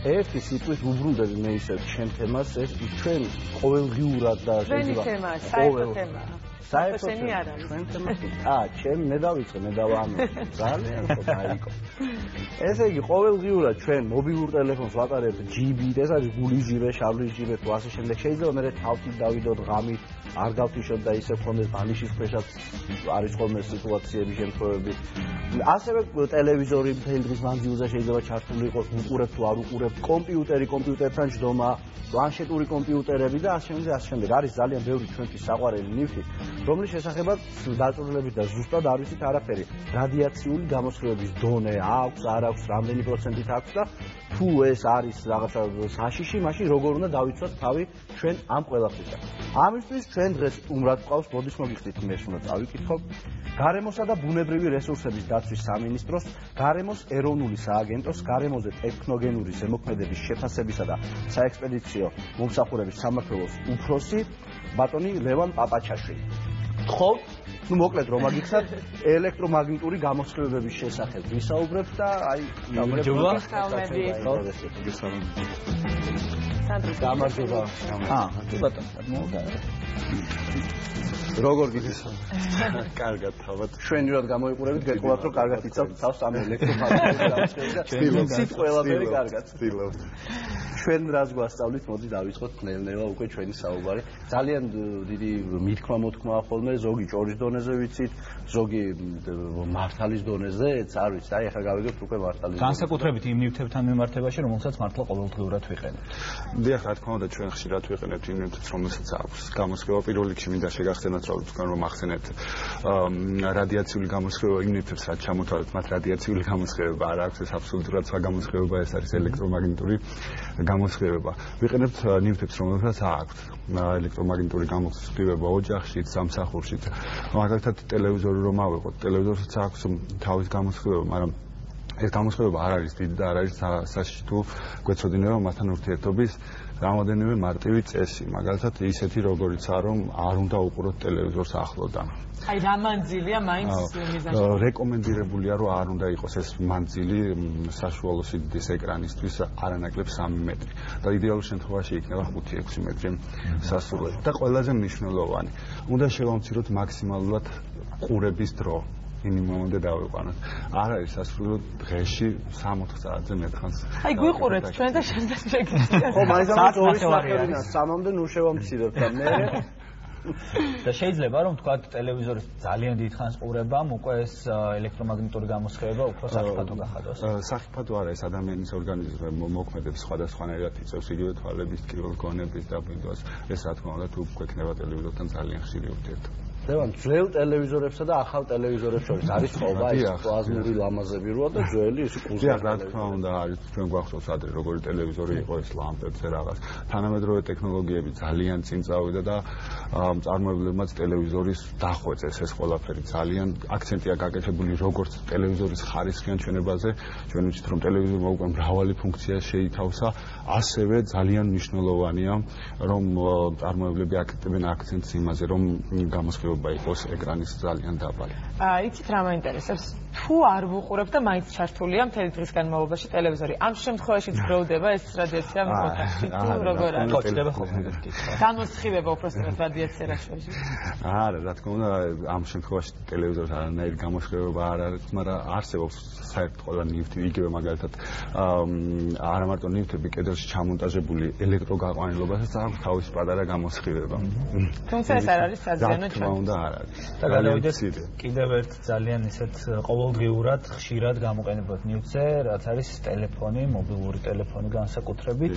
ერთი სიტყვით უბრუნდები მე ისე ჩემ თემას ეს ჩვენ ყოველდღიურად და შეიძლება საერთო თემაა საერთო ჩვენ თემას ჩემ მე დავიწყე მე დავამოწმე ძალიან ხო დაიკო ესე იგი ყოველდღიურად ჩვენ მობილურ ტელეფონს ვატარებთ GB-ით ეს არის გულის ჯიბე შავლის ჯიბე თუ ასე შემდეგ შეიძლება მე თავით დავიდოთ ღამით არ გავთიშოთ და ისე ხონდეს ბანიშის ქვეშაც არის ხოლმე სიტუაციები შემთხვევები ასევე ტელევიზორი მთელი დღის მანძილზე შეიძლება ჩართული იყოს უყურებთ თუ არ უყურებთ კომპიუტერთან ჯდომა პლანშეტური კომპიუტერები და ასე შემდეგ არის ძალიან ბევრი ჩვენთვის საყვარელი ნივთი რომლის შესახებაც დაწვრილებით და ზუსტად არ ვიცით არაფერი რადიაციული გამოსხივების დონე აქვს არ აქვს რამდენი პროცენტით აქვს და თუ ეს არის რაღაცა საშიში მაშინ როგორ უნდა დავიცვათ თავი ჩვენ ამ ყველაფრიდან ამისთვის ჩვენ დღეს სტუმრად გვყავს მოდის მოგიხდით მე უნდა წავიკითხო გარემოსა და ბუნებრივი რესურსების დაცვის სამინისტროს გარემოს ეროვნული სააგენტოს გარემოზე ტექნოგენური ზემოქმედების შეფასებისა და საექსპედიციო მომსახურების სამმართველოს უფროსი ბატონი ლევან პაპაჩაშვილი ხო ну მოკლედ რომ აგიხსნათ ელექტრომაგნიტური გამოსხივებების შესახებ ვისაუბრებთ და აი გამარჯობა როგორ გიხსნათ კარგად თავად შვენივრად გამოიყურებით გეტყობათ რომ კარგად იცავთ თავს ამ ელექტრომაგნიტური გამოსხივებებს სიტყვა ყველაფერი კარგად ვთქვით ჩვენ რას გვასწავლით მოდი დავიწყოთ ნელ-ნელა უკვე ჩვენი საუბარი ძალიან დიდი მithkma მოთქმა ხოლმე ზოგი ჭორის დონეზე ვიცით ზოგი მართალის დონეზეც არ ვიცი აი ახლა გავიგებთ უკვე მართალის განსაკუთრებით იმ ნივთებთან მიმართებაში რომელსაც მართლა ყოველდღიურად ვიყენებთ დიახ რა თქმა უნდა ჩვენ ხშირად ვიყენებთ იმ ნივთებს რომელსაც აქვს გამოსხივება პირველ რიგში მინდა შეგახსენოთ რომ ახსენეთ რადიაციული გამოსხივება იმ ნივთებს რაც ჩამოთვალეთ მათ რადიაციული გამოსხივება არ აქვს ეს აბსოლუტურად სხვა გამოსხივება ეს არის ელექტრომაგნიტური გამოსხივება ვიყენებთ ნივთებს რომელსაც აქვს ელექტრომაგნიტური გამოსხივება ოჯახში სამსახურში მაგალითად ტელევიზორი რომ ავიღოთ ტელევიზორსაც აქვს თავის გამოსხივება მაგრამ ეს გამოსხივება არ არის დიდი და არ არის საშიში თუ გვეცოდინება მასთან ურთიერთობის რამოდენიმე მარტივი წესი მაგალითად ისეთი როგორიცაა რომ არ უნდა უყუროთ ტელევიზორს ახლოდან აი რა მანძილია მაინც მიზანს რეკომენდირებულია რომ არ უნდა იყოს ეს მანძილი საშუალო სიდიდის ეკრანისთვის არანაკლებ 3 მეტრი და იდეალურ შემთხვევაში იქნება 5-6 მეტრი სასურველი და ყველაზე მნიშვნელოვანი უნდა შევამციროთ მაქსიმალურად ყურების დრო მინიმუმამდე დავიყვანოთ. არ არის სასურველი დღეში 60 საათზე მეტხანს. აი გვიყურეთ ჩვენ და შემდეგ შეგიძლიათ. ხო, მაინც ამას ორი საათი 3-მდე ნუ შევამცირებთ და მე და შეიძლება რომ თქვა ტელევიზორის ძალიან დიდხანს ყურებამ უკვე ეს ელექტრომაგნიტური გამოსხივება უფრო საფრთხო გახადოს. საფრთხო არა ეს ადამიანის ორგანიზმზე მოქმედებს სხვადასხვანაირად იწევს იგივე თვალების, ტკივილგონების დაბინდვას. ეს რა თქმა უნდა თუ გვექნება ტელევიზორთან ძალიან ხშირი ურთიერთობა. ლევან, ძველ ტელევიზორებსა და ახალ ტელევიზორებს შორის არის ხობა ის პლაზმური ლამაზები როა და ძველი ის კუზა. რა თქმა უნდა არის ჩვენ გვახსოვს ადრე როგორი ტელევიზორი იყო ეს ლამპებზე რაღაც. თანამედროვე ტექნოლოგიები ძალიან წინ წავიდა და მწარმოებლებმაც ტელევიზორის დახვეწეს ეს ყველაფერი ძალიან აქცენტია გაკეთებული როგორც ტელევიზორის ხარისხიან ჩვენებაზე ჩვენ ვიცით რომ ტელევიზორმა უკვე მრავალი ფუნქცია შეითავსა ასევე ძალიან მნიშვნელოვანია რომ მწარმოებლები აკეთებენ აქცენტს იმაზე რომ გამოსხივება იყოს ეკრანის ძალიან დაბალი. იცით რა მაინტერესებს თუ არ ვუყურებ და მაინც ჩართულია მთელი დღის განმავლობაში ტელევიზორი ამ შემთხვევაში ძროდება ეს რადიაცია ოთახში თუ როგორ არის ხოჭდება ხოლმე გამოსხივება უბრალოდ რადიაცია რა შორის არა რა თქმა უნდა ამ შემთხვევაში ტელევიზორს არანაირი გამოსხივება არ არის მაგრამ არსებობს საერთოდ ყველა ნივთი იგივე მაგალითად არა მარტო ნივთები კედელში ჩამონტაჟებული ელექტროგაყვანილობასაც აქვს თავისი პატარა გამოსხივება თუმცა ეს არ არის საზიანო რა თქმა უნდა არ არის და გადავიდეთ კიდევ ერთ ძალიან ისეთ ყოველდღიურად ხშირად გამოყენებად ნივთზე რაც არის ტელეფონი მობილური ტელეფონი განსაკუთრებით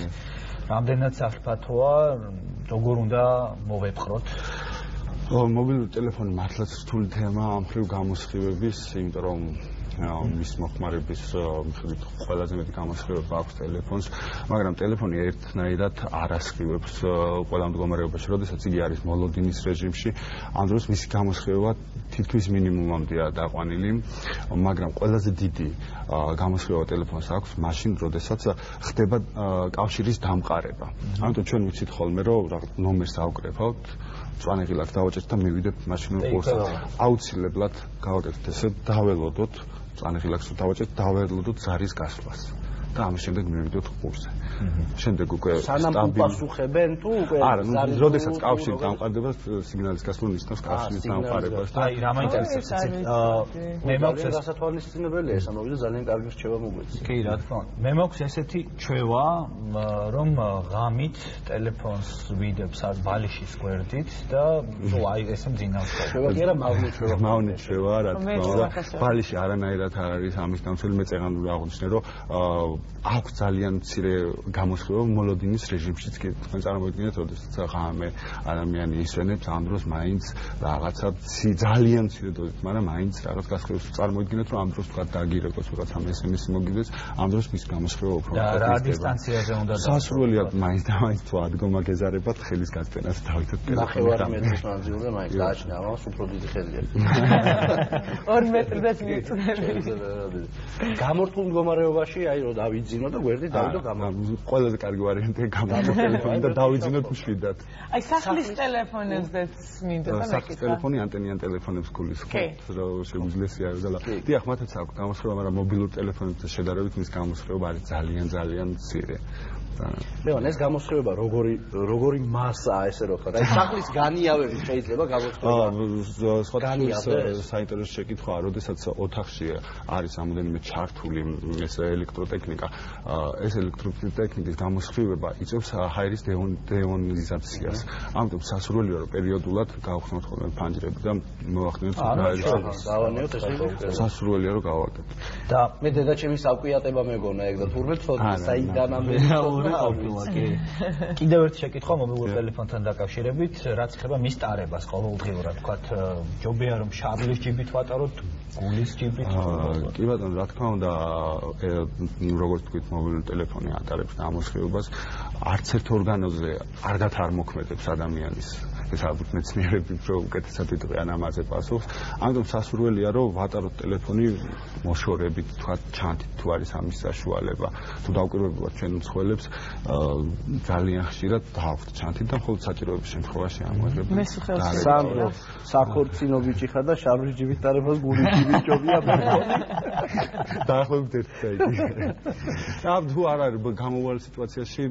რამდენად საფრთხოა როგორ უნდა მოვეპყროთ მობილური ტელეფონი მართლაც რთული თემაა ამ ხრივ გამოსხივების იმიტომ რომ მის მოხმარების მიხედვით ყველაზე მეტი გამოსხივება აქვს ტელეფონს, მაგრამ ტელეფონი ერთნაირად არ ასხივებს ყველა მდგომარეობაში, როდესაც იგი არის მოლოდინის რეჟიმში, ამ დროს მისი გამოსხივება თითქმის მინიმუმამდეა დაყვანილი, მაგრამ ყველაზე დიდი გამოსხივება ტელეფონს აქვს მაშინ, როდესაც ხდება კავშირის დამყარება. ამიტომ ჩვენ ვიცით ხოლმე, რომ ნომერს ავკრებავთ წვანეღილაკს დავაჭერთ და მივიდეთ მაშინურ ყურს. აუცილებლად გავაკეთეთ ესე, დაველოდოთ წვანეღილაკს დავაჭერთ, დაველოდოთ ზარის გასვლას. და ამის შემდეგ მივიდოთ ყურზე. შემდეგ უკვე სანამ უპასუხებენ თუ უკვე არა, როდესაც კავშირი დამყარდება სიგნალის გასვლა ნიშნავს კავშირის დამყარებას და აი რა მაინტერესებს მე მაქვს გასათვალისწინებელია ეს ამოვიდა ძალიან კარგი რჩევა მოგვეცი. კი რა თქმა უნდა. მე მაქვს ესეთი ჩვევა რომ ღამით ტელეფონს ვიდებს არ ბალიშის გვერდით და აი ესე მძინავს. ჩვევა კი არა მავნე ჩვევა რა თქმა უნდა. ბალიში არანაირად არ არის ამის დამცველი მე წეღანური აღვნიშნე რომ აქვს ძალიან მცირე გამოსხივება მოლოდინის რეჟიმშიც კი თქვენ წარმოიდგინეთ როდესაც ღამე ადამიანი ისვენებს ამ დროს მაინც რაღაცა ძალიან მცირე დოზით მაგრამ მაინც რაღაც გასხივებს წარმოიდგინეთ რომ ამ დროს თქვა დაგირეკოს ვიღაცამ SMS მოგიდეს ამ დროს მის გამოსხივება უფრო რა დისტანციაზე უნდა სასურველია მაინც და მაინც თუ ადგომა გეზარებათ ხელის გაწენას დავითოთ ნახევარი მეტრის მანძილზე მაინც დააჩნია ამას უფრო დიდი ხელია 2 მეტრზეც მიწვეული გამორთულ მდგომარეობაში აი რომ დავიძინო და გვერდი დავიდო ყველაზე კარგი ვარიანტია გამორთულ ტელეფონი და დავიძინოთ მშვიდად აი სახლის ტელეფონებზეც მინდა და მეკითხა სახლის ტელეფონი ანტენიან ტელეფონებს გულისხმობთ რომ შეგვიძლია და დიახ მათაც აქვს გამოსხივება მაგრამ მობილურ ტელეფონებთან შედარებით მის გამოსხივება არის ძალიან მცირე ლევან ეს გამოსხივება როგორი მასაა ესე რომ ხარ აი სახლის განიავები შეიძლება გამოსხივება სხვადასხვა საინტერესო შეკითხვაა როდესაც ოთახში არის რამოდენიმე ჩართული ეს ელექტროტექნიკა ეს ელექტროტექნიკის გამოსხივება იწვევს ჰაერის დეონიზაციას ამიტომ სასურველია რომ პერიოდულად გავხსნათ ხოლმე ფანჯრები და მოვახდინოთ დავანიოთ ეს სასურველია რომ გავაკეთოთ და მე დედაჩემის ავკვიატება მეგონა ეგ და თურმე ცოტა საიდან ამბობ კიდევ ერთი შეკითხვა მობილურ ტელეფონთან დაკავშირებით, რაც ხება მის ტარებას ყოველდღიურად, თქვათ, ჯობია რომ შაბლის ჯიბით ვატაროთ, გულის ჯიბით. კი ბატონო, რა თქმა უნდა, როგორც თქვით, მობილური ტელეფონი ატარებს გამოსხივებას, არც ერთ ორგანოზე კარგად არ მოქმედებს ადამიანის ეს ალბათ მეცნიერები უფრო უკეთესად იტყვიან ამაზე პასუხს. ამიტომ სასურველია რომ ვატაროთ ტელეფონი მოშორებით, თქვა ჩანთით თუ არის ამის საშუალება. თუ დავკვირვებულად ჩვენ მსხვილებს ძალიან ხშირად დავხთ ჩანთით და მხოლოდ საჭიროების შემთხვევაში ამოიღებთ. სანდრო საქორწინო ბიჭი ხარ და შარժი ჯიბით ტარებას გული ჯიბით ჯობია მეგონი. დაახლოებით ერთი საიტი. ამ თუ არ არის გამოვალ სიტუაციაში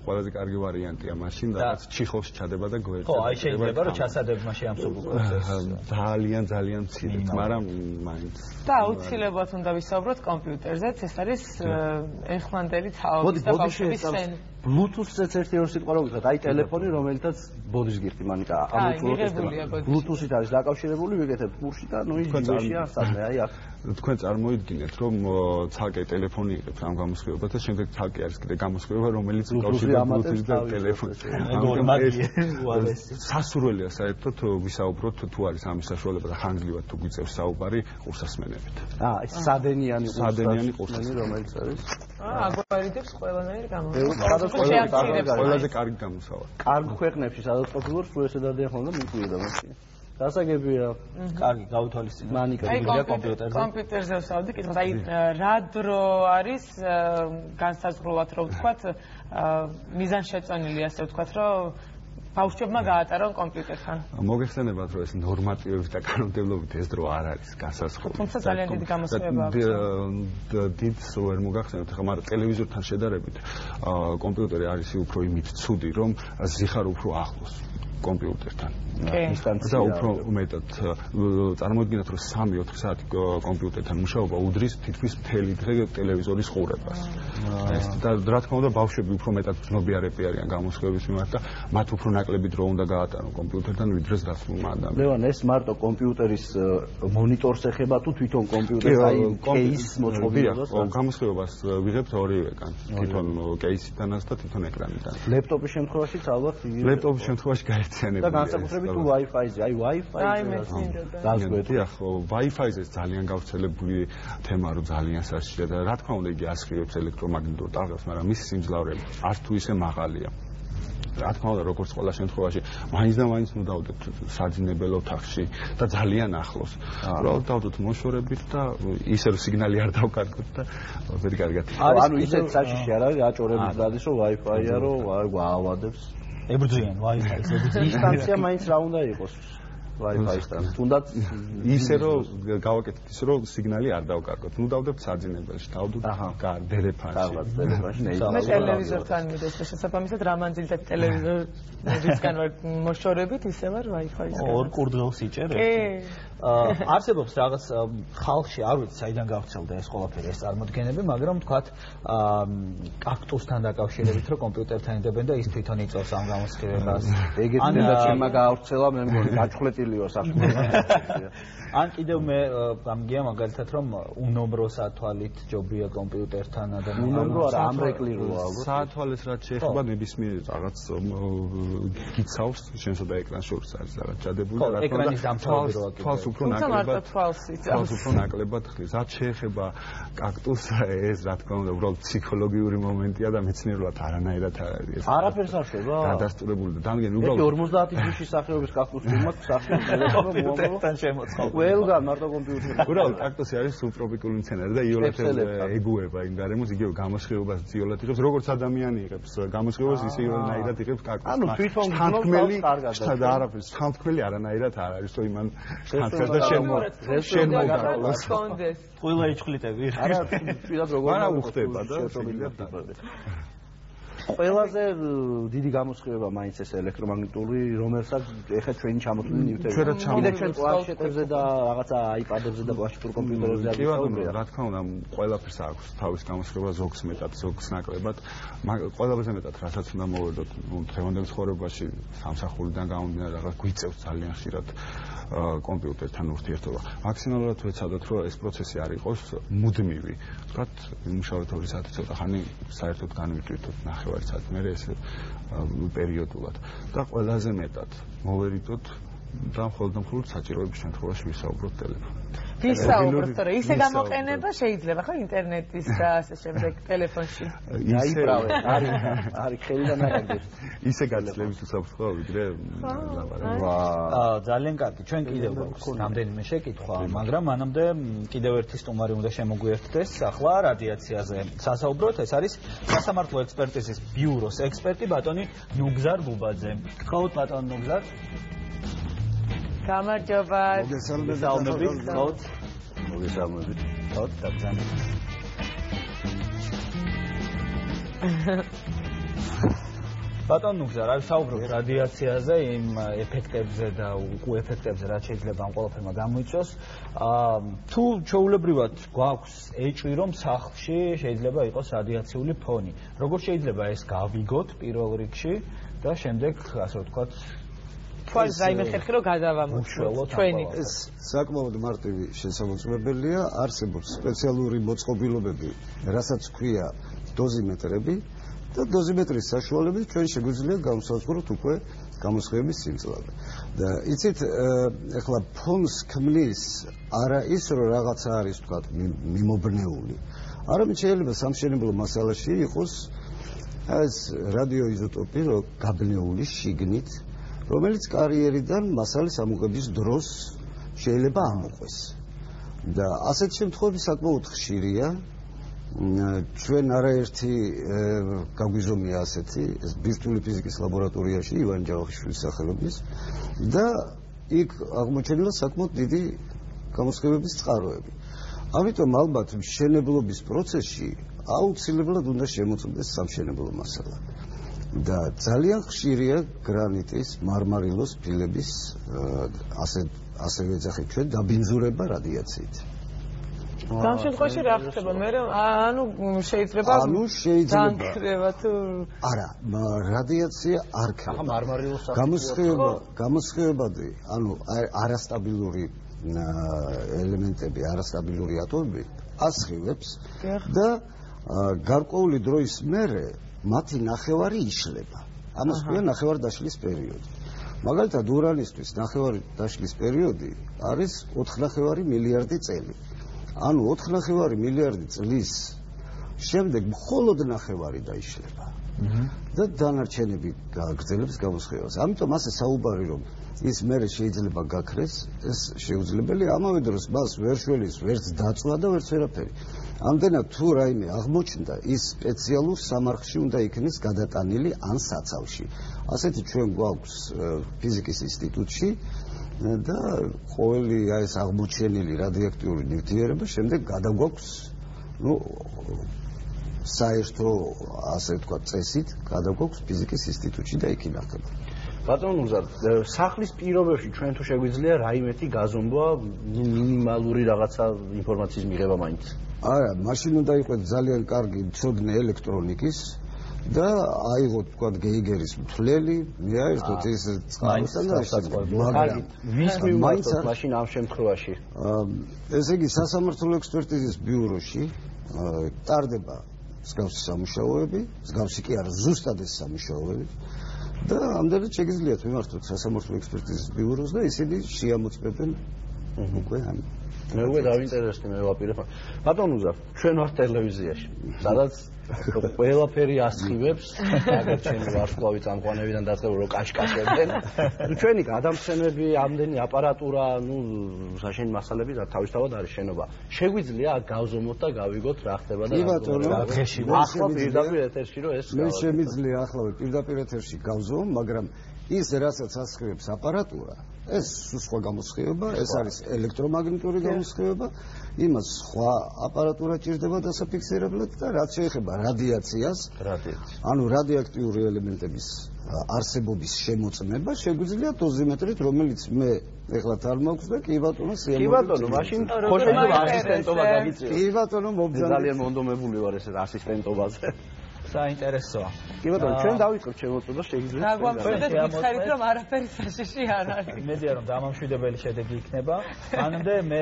ყველაზე კარგი ვარიანტია მაშინ რაღაც ჩიხოვში ჩადება და გვერდზე. შეიძლება რომ ჩასადებმა შეამსუბუქო პროცესს. ძალიან მცირედ, მაგრამ მაინც. და აუცილებლად უნდა ვისაუბროთ კომპიუტერზეც, ეს არის ეხლანდელი თაობის და ბავშვების სცენა. Bluetooth-ზეც ერთი-ორი სიტყვა რომ ვიხოთ, აი ტელეფონი, რომელთაც ბოდის გიხდი მანიკა, ამოწუროთ ეს ტელეფონი. Bluetooth-ით არის დაკავშირებული, ვიკეთებთ კურსში და ნუ ის ჯიშია სადმე, აი აქ. თქვენ წარმოიდგინეთ, რომ ცალკე ტელეფონი იღებს ამ გამოსხივებას და შემდეგ ცალკე არის კიდე გამოსხივება, რომელიც უკავშირდება Bluetooth-ს და ტელეფონს. სასურველია საერთოდ ვისაუბროთ თუ არის ამის საშუალება და ხანგრძლივად თუ გვიწევს საუბარი ყურსასმენებით. ეს სადენიანი ყურსასმენი, რომელიც არის. აგვარიდებს ყველანაირ გამოსავალს. ყველაზე კარგი გამოსავალი. კარგ ქვეყნებში სადაც ყოფილიყო, სულ ესე დადიან ხოლმე მიყვირდა მაშინ. დასაგებია. კარგი, გავითვალისწინეთ. მანიკა კომპიუტერზე. კომპიუტერზე ვსავდი, კითხოთ, აი რა დრო არის განსაზღვრულად რომ ვთქვათ, მიზანშეწონილი ასე ვთქვათ, რომ ბავშვებმა გაატარონ კომპიუტერთან. მოგეხსენებათ, რომ ეს ნორმატივების და კანონმდებლობით ეს დრო არ არის განსაზღვრული. თუმცა ძალიან დიდი გამოსხივება აქვს. დიდს ვერ მოგახსენებთ, ხომ არა ტელევიზორთან შედარებით, კომპიუტერი არის უფრო იმით ცუდი, რომ ზიხარ უფრო ახლოს კომპიუტერთან. და უფრო მეტად წარმოიდგინეთ, რომ 3-4 საათი კომპიუტერთან მუშაობა უდრის თითქმის მთელი დღე ტელევიზორის ყურებას. ეს და რა თქმა უნდა, ბავშვები უფრო მეტად ცნობიარები არიან გამოსხივების მიმართ და მათ უფრო ნაკლები დრო უნდა გაატარონ კომპიუტერთან, ვიდრე დასრულმა ადამიანს. ლევან, ეს მარტო კომპიუტერის მონიტორს ეხება თუ თვითონ კომპიუტერს აი კეისს მოწყობილებას? გამოსხივებას ვიღებთ ორივეგან, თვითონ კეისიდანაც და თვითონ ეკრანიდან. ლეპტოპის შემთხვევაშიც ალბათ ლეპტოპის შემთხვევაში გაერთიანებულია. და განსაკუთრებით თუ Wi-Fi-ზე, აი Wi-Fi-ზე. აი მე წინდოდა. დაგგვეთი, ახლა Wi-Fi-ზე ძალიან გავრცელებული თემა რო ძალიან სასჭიროა და რა თქმა უნდა იგი ასხივებს ელექტრომაგნიტურ ტალღებს, მაგრამ მისი სიმძლავრე არც თუ ისე მაღალია. რა თქმა უნდა, როგორც ყველა შემთხვევაში, მაინც და მაინც ნუ დავდეთ საძინებელ ოთახში და ძალიან ახლოს. უბრალოდ დავდოთ მოშორებით და ისე რომ სიგნალი არ დავკარგოთ და ვერი კარგად. ანუ ისეთ საშიში არ არის აჭორების დადის რომ Wi-Fi-ა რომ გაავადებს. ებრძვიან Wi-Fi-ს. დისტანცია მაინც რა უნდა იყოს? Wi-Fi-სთან. თუნდაც ისე რომ გავაკეთეთ ისე რომ სიგნალი არ დავკარგოთ. ნუ დავდებთ საძინებელში, დავდოთ დელეფანში. მე ტელევიზორთან მიდის და შესაბამისად რა მანძილით ტელევიზორისგან ვარ მოშორებით, ისე ვარ Wi-Fi-სგან. ორ კურდღელს იჭერეთ? არსებობს რაღაც ხალხში, არ ვიცი, საიდან გავრცელდა ეს ყველაფერი, ეს წარმოდგენები, მაგრამ თქვათ კაქტუსთან დაკავშირებით, რომ კომპიუტერთან იდებენ და ის თვითონ იწევს ამ გამოსხივებას. ეგეთი და ჩემმა გაავრცელა, მე მგონი, გაჩხლეტილი ვარ საქმეში. ან კიდევ მე გამგია მაგალითად რომ უნომრო სათვალით ჯობია კომპიუტერთან ადამიანს. უნომრო არა, ამრეკლიროა ალბათ. სათვალეს რაც შეეხება ნებისმიერ რაღაც გიცავს შენსა და ეკრანს შორის არის რაღაც ჯადებული და რა თქმა უნდა თვალს უფრო ნაკლებად ხდის. რაც შეეხება კაქტუსს ეს რა თქმა უნდა უბრალოდ ფსიქოლოგიური მომენტია და მეცნიერულად არანაირად არ არის ეს. არაფერს არ შევა. დადასტურებული და დამგენ უბრალოდ 50 ჯიში სახეობის კაქტუსი მაქვს სახეობიდან კომპიუტერთან შემოწყალ. ყველგან მარტო კომპიუტერთან. უბრალოდ კაქტუსი არის სუბტროპიკული მცენარე და იოლეთებს ეგუება იმ გარემოს იგივე გამოსხივებას ძიოლად იღებს როგორც ადამიანი იღებს გამოსხივებას ისე იოლანაირად იღებს კაქტუსი. ანუ თვითონ თანთქმელი და არაფერს თანთქმელი არანაირად არ არის რომ იმან თანთქმელს და შენ მოგაკოლოს. ყველა იჩხლიტები. არა თვითონ როგორ არა უხდება და ყველაზე დიდი გამოსხივება მაინც ეს ელექტრომაგნიტური, რომელსაც ეხლა ჩვენი ჩამოთვლილი ნივთები. კიდე ჩვენ პლანშეტებზე და რაღაცა iPad-ებზე და პლანშეტურ კომპიუტერებზე არის საუბარი. რა თქმა უნდა, ყველაფერს აქვს თავის გამოსხივება, ზოგს მეტად, ზოგს ნაკლებად. ყველაზე მეტად რასაც უნდა მოვედოთ, დღევანდელ ცხოვრებაში სამსახურიდან გამომდინარე რაღაც გვიწევს ძალიან ხშირად კომპიუტერთან ურთიერთობა. მაქსიმალურად ვეცადოთ, რომ ეს პროცესი არ იყოს მუდმივი. ვთქვათ, იმუშავეთ 2 საათი ცოტა ხანი საერთოდ განვიტვირთოთ 9 საათი, მერე ეს პერიოდულად და ყველაზე მეტად მოვერიდოთ და მხოლოდ საჭიროების შემთხვევაში ვისაუბროთ ტელეფონით. ვისაუბროთ, თორე ისე გამოყენება შეიძლება ხო ინტერნეტის და ასე შემდეგ ტელეფონში. დაიправე, არის ხელიდან აღარ ისე გაძლევს უსაფრთხო ვიდრე ძალიან კარგი. ჩვენ კიდევ გვაქვს რამდენიმე შეკითხვა, მაგრამ მანამდე კიდევ ერთი სტუმარი უნდა შემოგვიერთდეს. ახლა რადიაციაზე სასაუბროთ, ეს არის სასამართლო ექსპერტიზის ბიუროს ექსპერტი ბატონი ნუგზარ გუბაძე. გთხოვთ ბატონ ნუგზარ. გამარჯობა. მოგესალმებით. გთხოვთ. მოგესალმებით. გთხოვთ დაბრძანებით. ბატონ ნუგზარ, აი საუბრობთ რადიაციაზე, იმ ეფექტებზე და უკუეფექტებზე, რაც შეიძლება ამ ყველაფერმა გამოიწვიოს. თუ ჩვეულებრივად გვაქვს ეჭვი, რომ სახლში შეიძლება იყოს რადიაციული ფონი. როგორ შეიძლება ეს გავიგოთ პირველ რიგში და შემდეგ, ასე ვთქვათ, თვალს რაიმე ხერხი რომ გადავამოწმოთ ჩვენი. ეს საკმაოდ მარტივი შესამოწმებელია, არსებობს სპეციალური მოწყობილობები, რასაც ქვია დოზიმეტრები და დოზიმეტრის საშუალებით ჩვენ შეგვიძლია გავსაზღვროთ უკვე გამოსხივების სიმძლავრე. და იცით, ეხლა ფონს ქმნის არა ის, რომ რაღაცა არის ვთქვათ მიმობნეული. არამედ შეიძლება სამშენებლო მასალაში იყოს ეს რადიოიზოტოპი, რომ გაბნეული შიგნით, რომელიც კარიერიდან მასალის ამოღების დროს შეიძლება ამოყვეს. და ასეთ შემთხვევები საკმაოდ ხშირია. ჩვენ არაერთი გაგვიზომია ასეთი, ეს ბირთვული ფიზიკის ლაბორატორიაში ივან ჯავახიშვილის სახელობის და იქ აღმოჩენილა საკმაოდ დიდი გამოსხივების წყაროები. ამიტომ ალბათ მშენებლობის პროცესში აუცილებლად უნდა შემოწმდეს სამშენებლო მასალა. და ძალიან ხშირია გრანიტის, მარმარილოს ფილების ასევე ეძახით ჩვენ დაბინძურება რადიაციით. ამ შემთხვევაში რა ხდება? მე ანუ შეიძლება დაანქრება თუ არა, რადიაცია არ ქრება. ახლა მარმარილოს გამოსხივებადი, ანუ არასტაბილური ელემენტები, არასტაბილური ატომები ასხივებს და გარკვეული დროის მერე მათი ნახევარი იშლება. ამას ქვია ნახევარდაშლის პერიოდი. მაგალითად, ურანისთვის ნახევარდაშლის პერიოდი არის 4,5 მილიარდი წელი. ანუ 4,5 მილიარდი წლის შემდეგ მხოლოდ ნახევარი დაიშლება. და დანარჩენები გაგრძელებს გამოსხივებას. ამიტომ ასე საუბარი რომ ის მერე შეიძლება გაქრეს, ეს შეუძლებელია. ამავე დროს მას ვერ შველის ვერც დაწვა და ვერც ვერაფერი. ამდენად თუ რაიმე აღმოჩნდა, ის სპეციალურ სამარხში უნდა იქნეს გადატანილი ან საცავში. ასეთი ჩვენ გვაქვს ფიზიკის ინსტიტუტში და ყოველი ეს აღმოჩენილი რადიოაქტიური ნივთიერება შემდეგ გადაგვაქვს საერთო ასე ვთქვათ წესით გადაგვაქვს ფიზიკის ინსტიტუტში და იქ ინახება. ბატონ უზარ, სახლის პირობებში ჩვენ თუ შეგვიძლია რაიმეთი გაზომვა მინიმალური რაღაცა ინფორმაციის მიღება მაინც? არა, მაშინ უნდა იყოს ძალიან კარგი მცოდნე ელექტრონიკის და აიღოთ ვთქვათ გეიგერის მთლელი, მეაერთოთ ეს წყალთან და მაგრამ ვის მივმართოთ მაშინ ამ შემთხვევაში? ესე იგი სასამართლო ექსპერტიზის ბიუროში ტარდება მსგავსი სამუშაოები, მსგავსი კი არა, ზუსტად ეს სამუშაოები და ამდენად შეგიძლიათ მიმართოთ სასამართლო ექსპერტიზის ბიუროს და ისინი შეამოწმებენ უკვე ამ. მე უკვე დავინტერესდი, მე ვაპირებ. ბატონ უზარ, ჩვენ ვართ ტელევიზიაში, სადაც ყველაფერი ასხივებს, აგერ ჩემი ვარსკვლავი წამყვანებიდან დაწყებული რომ კაშკაშებდნენ. ჩვენი გადამხსენები, ამდენი აპარატურა, საშენი მასალები და თავისთავად არის შენობა. შეგვიძლია გავზომოთ და გავიგოთ რა ხდება და რა დღეში. ახლა პირდაპირ ეთერში რომ ეს მე შემიძლია ახლა პირდაპირ ეთერში გავზომ, მაგრამ ის რასაც ასხივებს აპარატურა ეს სხვა გამოსხივება, ეს არის ელექტრომაგნიტური გამოსხივება, იმას სხვა აპარატურა ჭირდება დასაფიქსირებლად და რაც შეეხება რადიაციას, ანუ რადიოაქტიური ელემენტების არსებობის შემოწმება შეგვიძლია დოზიმეტრით, რომელიც მე ეხლა არ მაქვს და კი ბატონო სიამოვნებაა. კი ბატონო, მაშინ ხო შეიძლება ასისტენტობა გაგიწიოს. კი ბატონო, მობრძანებით. ძალიან მონდომებული ვარ ეს ასისტენტობაზე. საინტერესოა. კი ბატონო, ჩვენ დავიწყებთ შემოწმება შეგიძლიათ. დაგვამშვიდეთ, გითხარით რომ არაფერი საშიში არ არის. იმედია რომ დამამშვიდებელი შედეგი იქნება. მანამდე მე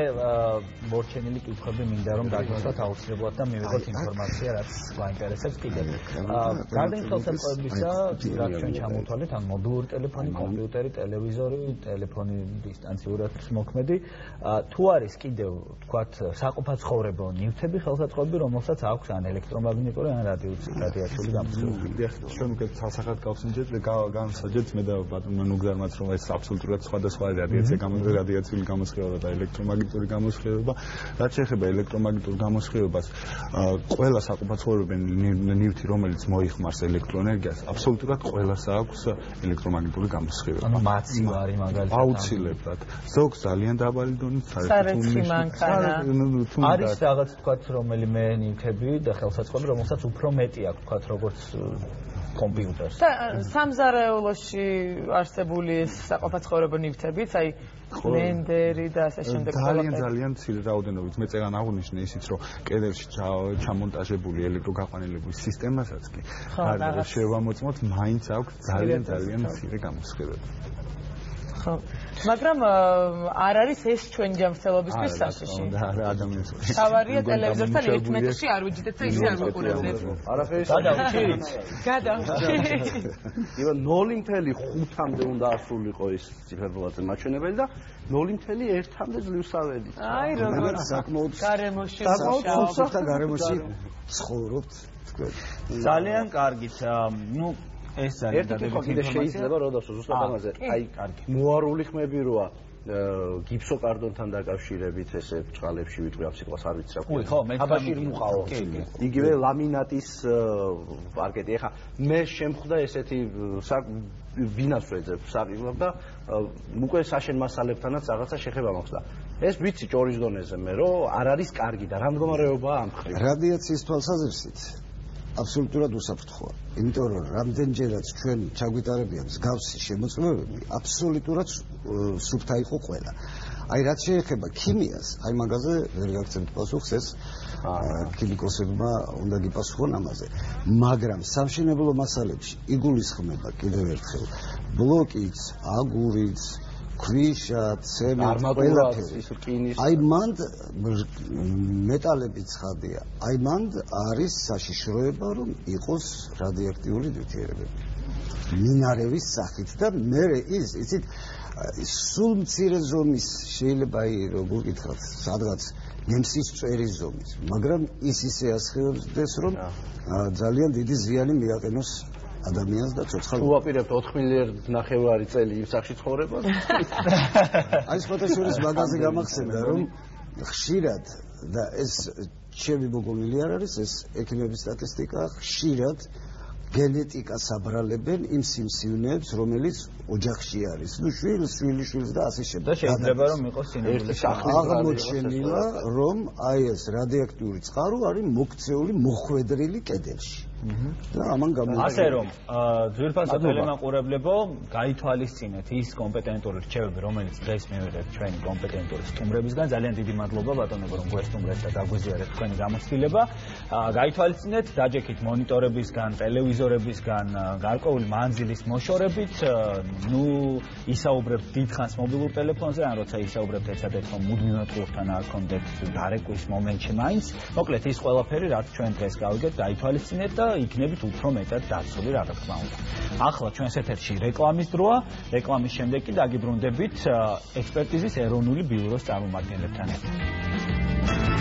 მორჩენილი კითხვები მინდა რომ დაგისვათ აუცილებლად და მივიღოთ ინფორმაცია რაც გვაინტერესებს კიდევ. გარდა ხელსაწყოებისა, რაც ჩვენ ჩამოთვალეთ, ან მობილური ტელეფონი, კომპიუტერი, ტელევიზორი, ტელეფონი დისტანციურად მოქმედი, თუ არის კიდევ თქვათ საყოფაცხოვრებო ნივთები, ხელსაწყოები, რომელსაც აქვს ან ელექტრომაგნიტური, ან რადიაციული ჩვენ უკვე თალსახად გავსინჯეთ და განსაჯეთ მე და ბატონმა ნუგზარმაც რომ ეს აბსოლუტურად სხვადასხვა რადიაციული გამოსხივება და ელექტრომაგნიტური გამოსხივება. რაც შეეხება ელექტრომაგნიტურ გამოსხივებას, ყველა საყოფაცხოვრებო ნივთი რომელიც მოიხმარს ელექტროენერგიას, აბსოლუტურად ყველას აქვს ელექტრომაგნიტური გამოსხივება. ანუ მათი არის მაგალითად აუცილებლად. ზოგს ძალიან დაბალი დონის სარეცხი მანქანა. არის რაღაც თქვათ რომელიმე ნივთები და ხელსაწყოები რომელსაც უფრო მეტი აქვს თქვათ როგორც კომპიუტერს. და სამზარეულოში არსებული საყოფაცხოვრებო ნივთებიც, აი ბლენდერი და ასე შემდეგ. ძალიან მცირე რაოდენობით. მე წერან აღვნიშნე ისიც რომ კედელში ჩამონტაჟებული ელექტროგაყვანილების სისტემასაც კი არ შევამოწმოთ, მაინც აქვს ძალიან მცირე გამოსხივება. ხო. მაგრამ არ არის ეს ჩვენი ჯანმრთელობისთვის საშიში. არა, ადამიანს. თავარია ტელევიზორთან 1 მეტრში არ ვიჯდეთ და ისე არ ვიყურებდეთ. არაფერი გადავჭირით. იბა 0.5-მდე უნდა ასულიყო ის ციფერბლატზე მაჩვენებელი და 0.1-მდე ძლივსაველი. აი როგორ საკმაოდ გარემოში და გარემოში ცხოვრობთ თქვენ. ძალიან კარგით. ნუ ეს არის დადებითი შეიძლება როდოსო ზუსტად ამაზე აი მოარული ხმები როა გიფსოკარდონთან დაკავშირებით ესე ბჭყალებში ვიტყვი ამ სიტყვას არ ვიცი რა ხო ხო მე აბაში მუყაო იგივე ლამინატის პარკეტი ეხა მე შემხვდა ესეთი ვინას ვეძებ საყიდლად და უკვე საშენ მასალებთანაც რაღაცა შეხება მაქვს და ეს ვიცი ჭორის დონეზე მე რომ არ არის კარგი და რა მდგომარეობაა ამ ხრივ რადიაციის თვალსაზრისით აბსოლუტურად უსაფრთხოა. იმიტომ რომ რამდენჯერაც ჩვენ ჩაგვიტარებია მსგავსი შემოწმებები, აბსოლუტურად სუფთა იყო ყველა. აი რაც შეეხება ქიმიას, აი მაგაზე ვერ გაგცემთ პასუხს ეს ქიმიკოსებმა უნდა გიპასუხონ ამაზე. მაგრამ სამშენებლო მასალებში იგულისხმება კიდევ ერთხელ ბლოკიც, აგურიც, ქვიშა, ცემენტი, ყველაფერი. აი მანდ მეტალები ცხადია. აი მანდ არის საშიშროება რომ იყოს რადიოაქტიული ნივთიერებები. მინარევის სახით და მე იცით სულ მცირე ზომის შეიძლება აი როგორ გითხრათ სადღაც გემსის წვერის ზომის, მაგრამ ის ისე ასხივებს რომ ძალიან დიდი ზიანი მიაყენოს ადამიანს და ცოცხალს. უაპირებთ 4 მილიარდ ნახევარი წელი იმ სახში ცხოვრებას. აი სპოტაშორის მაგაზე გამახსენდა რომ ხშირად და ეს ჩემი მოგონილი არ არის ეს ექიმების სტატისტიკა ხშირად გენეტიკას აბრალებენ იმ სიმსივნეებს, რომელიც ოჯახში არის. ნუ შვილიშვილს და ასე შემდეგ. და შეიძლება რომ იყოს სინამდვილეში აღმოჩენილა, რომ აი ეს რადიოაქტიური წყარო არის მოქცეული მოხვედრილი კედელში. და ამან ასე რომ ძვირფასო ტელემაყურებლებო, გაითვალისწინეთ ის კომპეტენტური რჩევები, რომელიც დღეს მივიღეთ ჩვენი კომპეტენტური სტუმრებისგან. ძალიან დიდი მადლობა ბატონებო, რომ გვესტუმრეთ და დაგვიზიარეთ თქვენი გამოცდილება. გაითვალისწინეთ, დაჯექით მონიტორებისგან, ტელევიზორებისგან, გარკვეული მანძილის მოშორებით. ნუ ისაუბრებთ დიდხანს მობილურ ტელეფონზე, ან როცა ისაუბრებთ ერთადერთ რომ მუდმივად ყურთან არ გქონდეთ დარეკვის მომენტში მაინც. მოკლედ ის ყველაფერი, რაც ჩვენ დღეს გავიგეთ, გაითვალისწინეთ და იქნებით უფრო მეტად დაცული, რა თქმა უნდა. ახლა ჩვენს ეთერში რეკლამის დროა. რეკლამის შემდეგ კი დაგიბრუნდებით ექსპერტიზის ეროვნული ბიუროს წარმომადგენლებთან ერთად.